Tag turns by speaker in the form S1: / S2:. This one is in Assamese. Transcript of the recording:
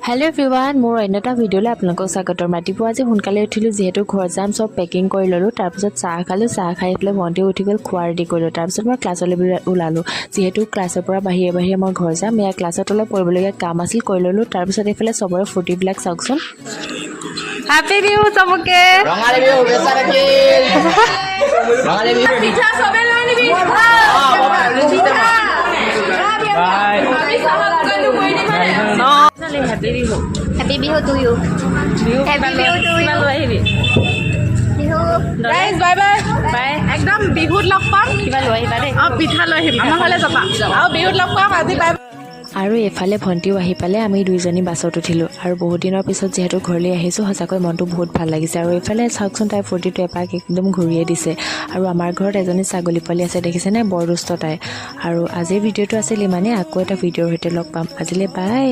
S1: Hello everyone, মোৰ অন্যটা ভিডিঅ'লৈ আপোনালোকক স্বাগতম। ৰাতিপুৱা আজি সোনকালে উঠিলোঁ যিহেতু ঘৰ যাম চব পেকিং কৰি ল'লোঁ। তাৰপিছত চাহ খালোঁ, চাহ খাই পেলাই ভণ্টি উঠি গ'ল, খোৱা ৰেডি কৰিলোঁ। তাৰপিছত মই ক্লাছলৈ ওলালোঁ যিহেতু ক্লাছৰ পৰা বাহিৰে বাহিৰে মই ঘৰ যাম। এয়া ক্লাছত অলপ কৰিবলগীয়া কাম আছিল, কৰি ল'লোঁ। তাৰপিছত এইফালে চবৰে ফূৰ্তিবিলাক চাওকচোন।
S2: হ্যাপি বিহু চবকে
S3: ৰঙালী বিহু শুভেচ্ছা থাকিল ৰঙালী বিহু
S2: পিঠা চবে লৈ নিবি happy Bihu
S4: Happy Bihu to you. Happy Bihu to you.
S2: লৈ আহিবি
S4: Bihu.
S2: Guys bye bye bye একদম বিহুত লগ পাম কিবা লৈ আহিবা দেই পিঠা লৈ আহিবি আমাৰ ঘৰলৈ যাবা আৰু বিহুত লগ পাম আজি বাই
S1: আৰু এইফালে ভণ্টিও আহি পালে, আমি দুইজনী বাছত উঠিলোঁ। আৰু বহুত দিনৰ পিছত যিহেতু ঘৰলৈ আহিছোঁ, সঁচাকৈ মনটো বহুত ভাল লাগিছে। আৰু এইফালে চাওকচোন তাইৰ ফূৰ্তিটো এপাক একদম ঘূৰিয়ে দিছে। আৰু আমাৰ ঘৰত এজনী ছাগলী পোৱালি আছে, দেখিছেনে? বৰ দুষ্ট তাই। আৰু আজিৰ ভিডিঅ'টো আছিল ইমানেই। আকৌ এটা ভিডিঅ'ৰ সৈতে লগ পাম। আজিলৈ বাই।